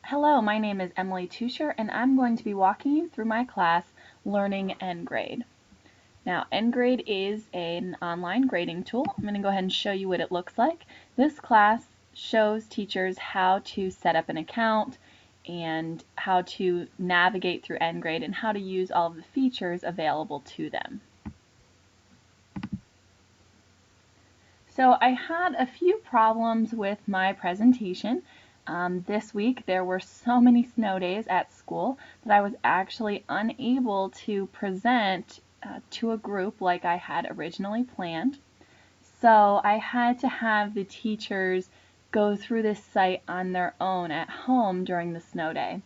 Hello, my name is Emily Teuscher, and I'm going to be walking you through my class, Learning Engrade. Now, Engrade is an online grading tool. I'm going to go ahead and show you what it looks like. This class shows teachers how to set up an account and how to navigate through Engrade and how to use all of the features available to them. So I had a few problems with my presentation. This week there were so many snow days at school that I was actually unable to present to a group like I had originally planned. So I had to have the teachers go through this site on their own at home during the snow day.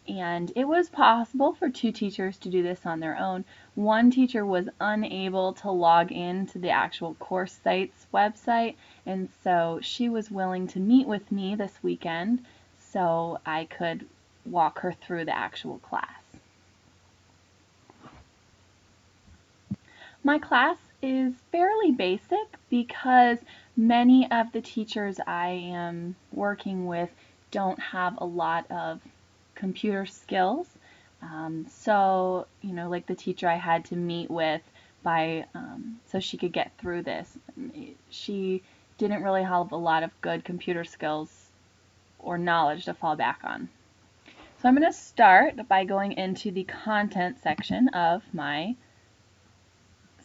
And it was possible for 2 teachers to do this on their own. One teacher was unable to log into the actual course site's website, and so she was willing to meet with me this weekend so I could walk her through the actual class. My class is fairly basic because many of the teachers I am working with don't have a lot of computer skills. So, like the teacher I had to meet with so she could get through this. She didn't really have a lot of good computer skills or knowledge to fall back on. So I'm going to start by going into the content section of my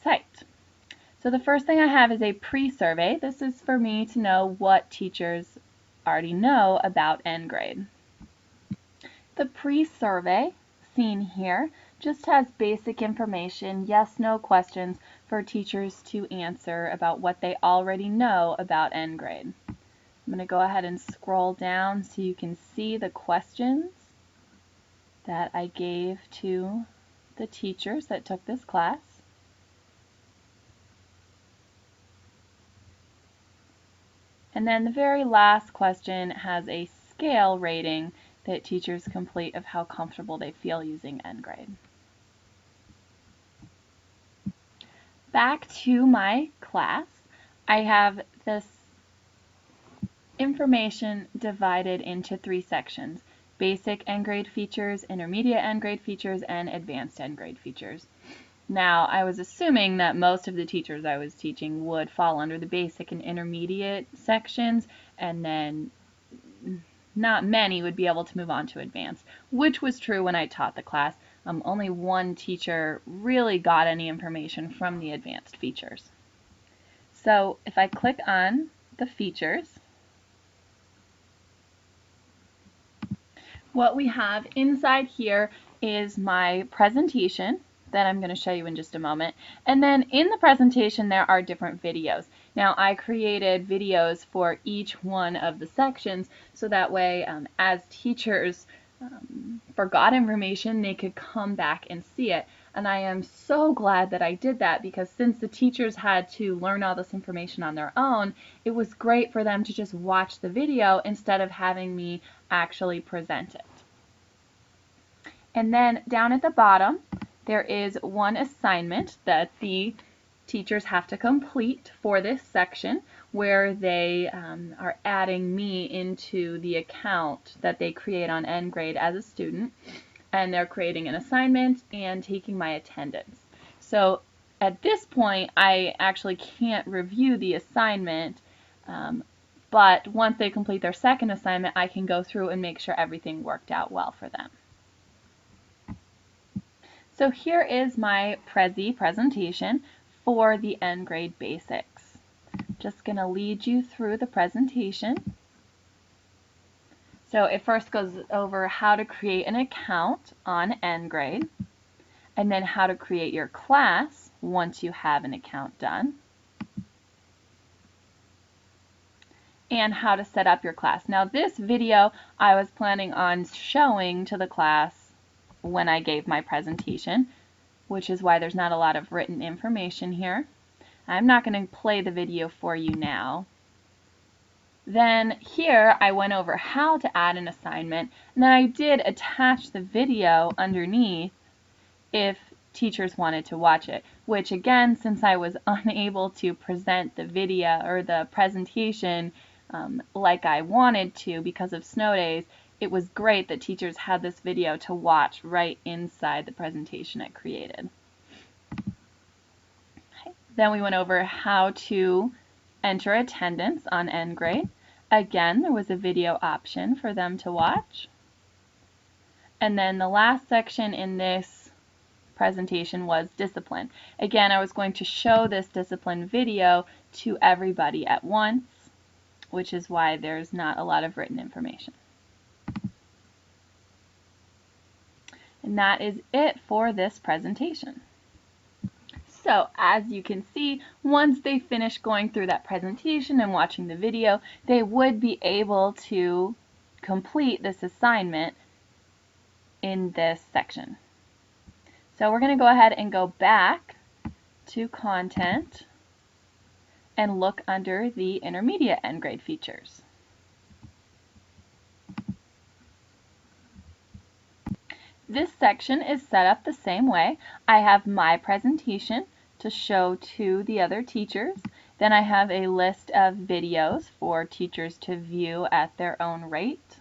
site. So the first thing I have is a pre-survey. This is for me to know what teachers already know about Engrade. The pre-survey, seen here, just has basic information, yes/no questions for teachers to answer about what they already know about Engrade. I'm going to go ahead and scroll down so you can see the questions that I gave to the teachers that took this class. And then the very last question has a scale rating that teachers complete of how comfortable they feel using Engrade. Back to my class, I have this information divided into 3 sections: basic Engrade features, intermediate Engrade features, and advanced Engrade features. Now, I was assuming that most of the teachers I was teaching would fall under the basic and intermediate sections, and then not many would be able to move on to advanced, which was true when I taught the class. Only one teacher really got any information from the advanced features. So if I click on the features, what we have inside here is my presentation that I'm going to show you in just a moment. And then in the presentation there are different videos. Now I created videos for each one of the sections so that way as teachers forgot information, they could come back and see it. And I am so glad that I did that, because since the teachers had to learn all this information on their own, it was great for them to just watch the video instead of having me actually present it. And then down at the bottom, there is one assignment that the teachers have to complete for this section, where they are adding me into the account that they create on Engrade as a student, and they're creating an assignment and taking my attendance. So at this point, I actually can't review the assignment, but once they complete their second assignment, I can go through and make sure everything worked out well for them. So here is my presentation for the Engrade Basics. Just going to lead you through the presentation. So it first goes over how to create an account on Engrade, and then how to create your class once you have an account done, and how to set up your class. Now this video I was planning on showing to the class when I gave my presentation, which is why there's not a lot of written information here. I'm not going to play the video for you now. Then here I went over how to add an assignment, and then I did attach the video underneath if teachers wanted to watch it, which again, since I was unable to present the video or the presentation like I wanted to because of snow days, it was great that teachers had this video to watch right inside the presentation it created. Okay. Then we went over how to enter attendance on Engrade. Again, there was a video option for them to watch. And then the last section in this presentation was discipline. Again, I was going to show this discipline video to everybody at once, which is why there's not a lot of written information. And that is it for this presentation. So as you can see, once they finish going through that presentation and watching the video, they would be able to complete this assignment in this section. So we're going to go ahead and go back to content and look under the intermediate Engrade features. This section is set up the same way. I have my presentation to show to the other teachers. Then I have a list of videos for teachers to view at their own rate.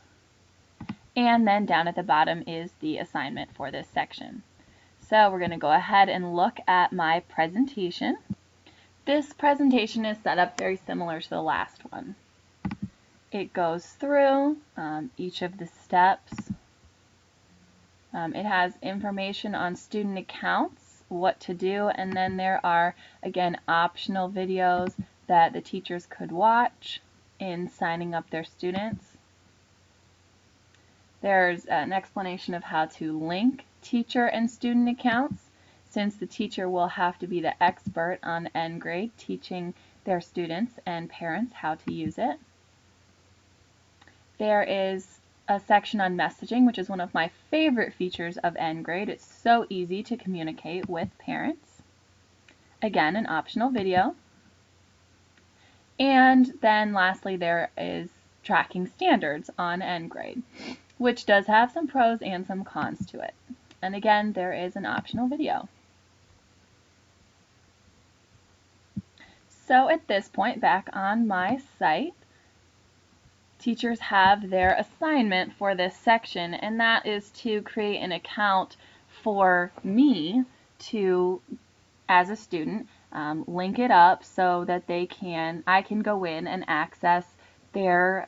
And then down at the bottom is the assignment for this section. So we're going to go ahead and look at my presentation. This presentation is set up very similar to the last one. It goes through each of the steps. It has information on student accounts, what to do, and then there are, again, optional videos that the teachers could watch in signing up their students. There's an explanation of how to link teacher and student accounts, since the teacher will have to be the expert on Engrade, teaching their students and parents how to use it. There is a section on messaging, which is one of my favorite features of Engrade. It's so easy to communicate with parents. Again, an optional video. And then lastly, there is tracking standards on Engrade, which does have some pros and some cons to it. And again, there is an optional video. So at this point, back on my site, teachers have their assignment for this section, and that is to create an account for me to, as a student, link it up so that I can go in and access their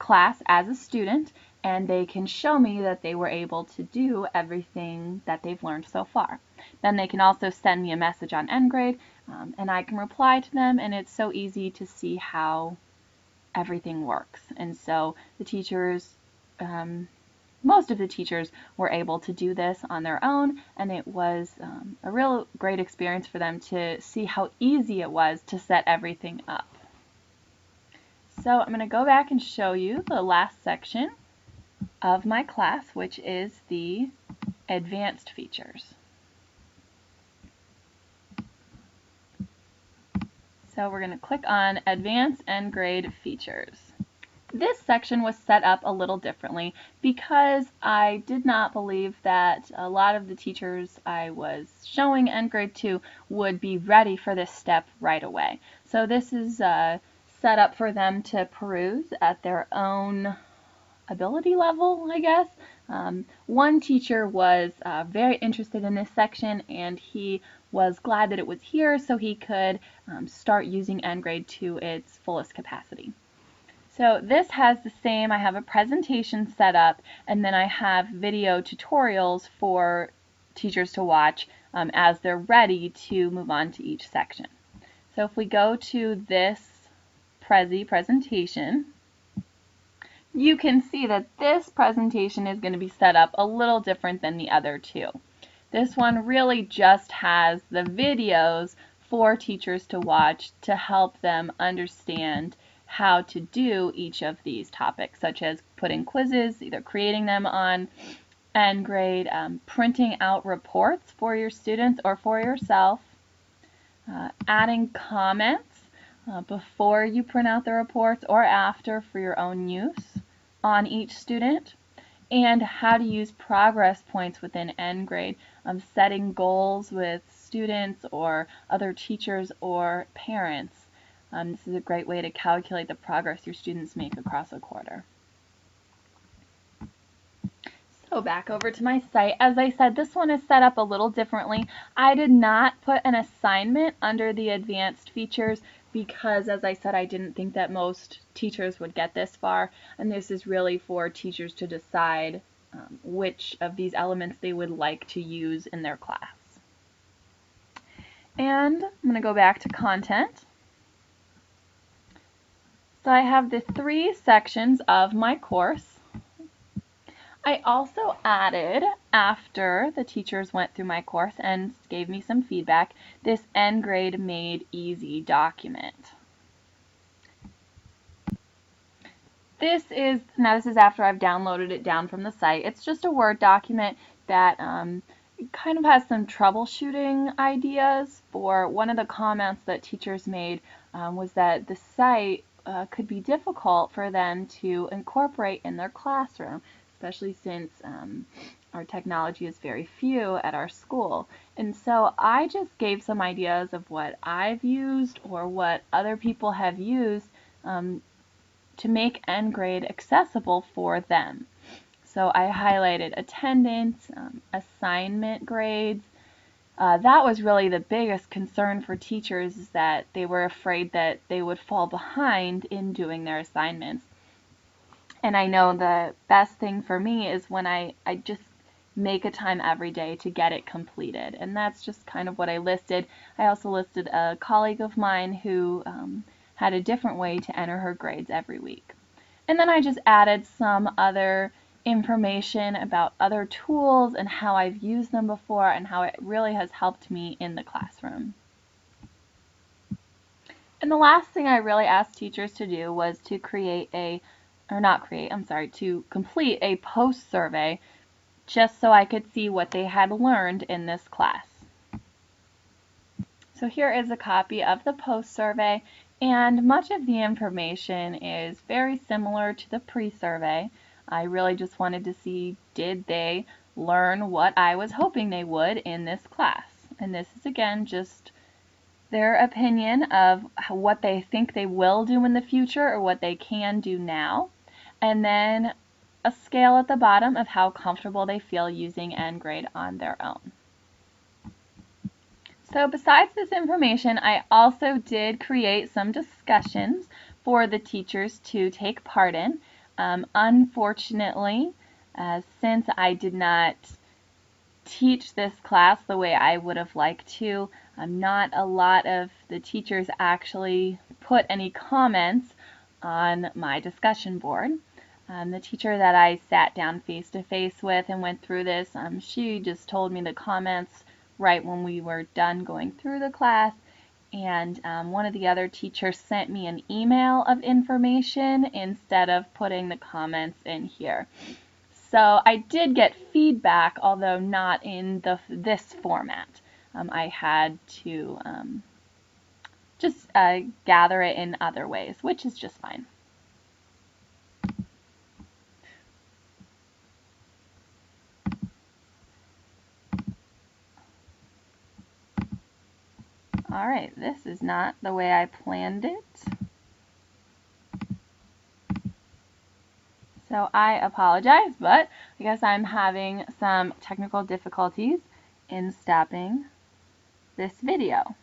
class as a student, and they can show me that they were able to do everything that they've learned so far. Then they can also send me a message on Engrade, and I can reply to them, and it's so easy to see how everything works. And so the teachers, most of the teachers were able to do this on their own, and it was a real great experience for them to see how easy it was to set everything up. So I'm going to go back and show you the last section of my class, which is the advanced features. So we're going to click on Advanced Engrade Features. This section was set up a little differently because I did not believe that a lot of the teachers I was showing Engrade to would be ready for this step right away. So this is set up for them to peruse at their own ability level, I guess. One teacher was very interested in this section, and he was glad that it was here so he could start using Engrade to its fullest capacity. So this has the same, I have a presentation set up, and then I have video tutorials for teachers to watch as they're ready to move on to each section. So if we go to this presentation, you can see that this presentation is going to be set up a little different than the other two. This one really just has the videos for teachers to watch to help them understand how to do each of these topics, such as putting quizzes, either creating them on Engrade, printing out reports for your students or for yourself, adding comments before you print out the reports or after for your own use on each student, and how to use progress points within Engrade, setting goals with students or other teachers or parents. This is a great way to calculate the progress your students make across a quarter. go back over to my site. As I said, this one is set up a little differently. I did not put an assignment under the advanced features because, as I said, I didn't think that most teachers would get this far, and this is really for teachers to decide which of these elements they would like to use in their class. And I'm going to go back to content. So I have the 3 sections of my course. I also added, after the teachers went through my course and gave me some feedback, this Engrade Made Easy document. This is after I've downloaded it down from the site. It's just a Word document that kind of has some troubleshooting ideas. For one of the comments that teachers made was that the site could be difficult for them to incorporate in their classroom, especially since our technology is very few at our school. And so I just gave some ideas of what I've used or what other people have used to make Engrade accessible for them. So I highlighted attendance, assignment grades. That was really the biggest concern for teachers, is that they were afraid that they would fall behind in doing their assignments. And I know the best thing for me is when I just make a time every day to get it completed. And that's just kind of what I listed. I also listed a colleague of mine who had a different way to enter her grades every week. And then I just added some other information about other tools and how I've used them before and how it really has helped me in the classroom. And the last thing I really asked teachers to do was to complete a post survey, just so I could see what they had learned in this class. So here is a copy of the post survey, and much of the information is very similar to the pre-survey. I really just wanted to see, did they learn what I was hoping they would in this class? And this is again just their opinion of what they think they will do in the future or what they can do now. And then a scale at the bottom of how comfortable they feel using Engrade on their own. So besides this information, I also did create some discussions for the teachers to take part in. Unfortunately, since I did not teach this class the way I would have liked to, not a lot of the teachers actually put any comments on my discussion board. The teacher that I sat down face-to-face with and went through this, she just told me the comments right when we were done going through the class, and one of the other teachers sent me an email of information instead of putting the comments in here. So I did get feedback, although not in this format. I had to just gather it in other ways, which is just fine. Alright, this is not the way I planned it. So I apologize, but I guess I'm having some technical difficulties in stopping this video.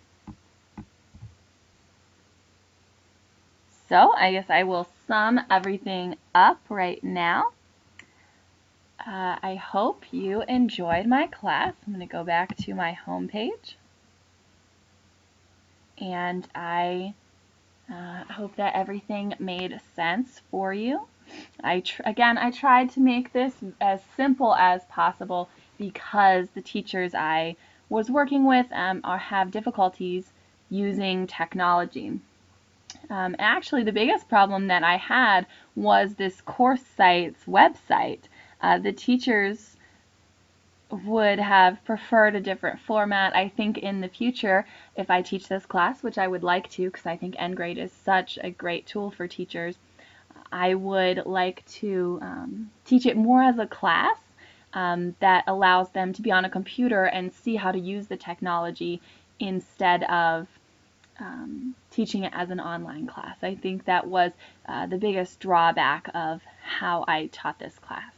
So I guess I will sum everything up right now. I hope you enjoyed my class. I'm going to go back to my home page. And I hope that everything made sense for you. Again, I tried to make this as simple as possible because the teachers I was working with have difficulties using technology. Actually, the biggest problem that I had was this course site's website. The teachers would have preferred a different format. I think in the future, if I teach this class, which I would like to because I think Engrade is such a great tool for teachers, I would like to teach it more as a class that allows them to be on a computer and see how to use the technology instead of teaching it as an online class. I think that was the biggest drawback of how I taught this class.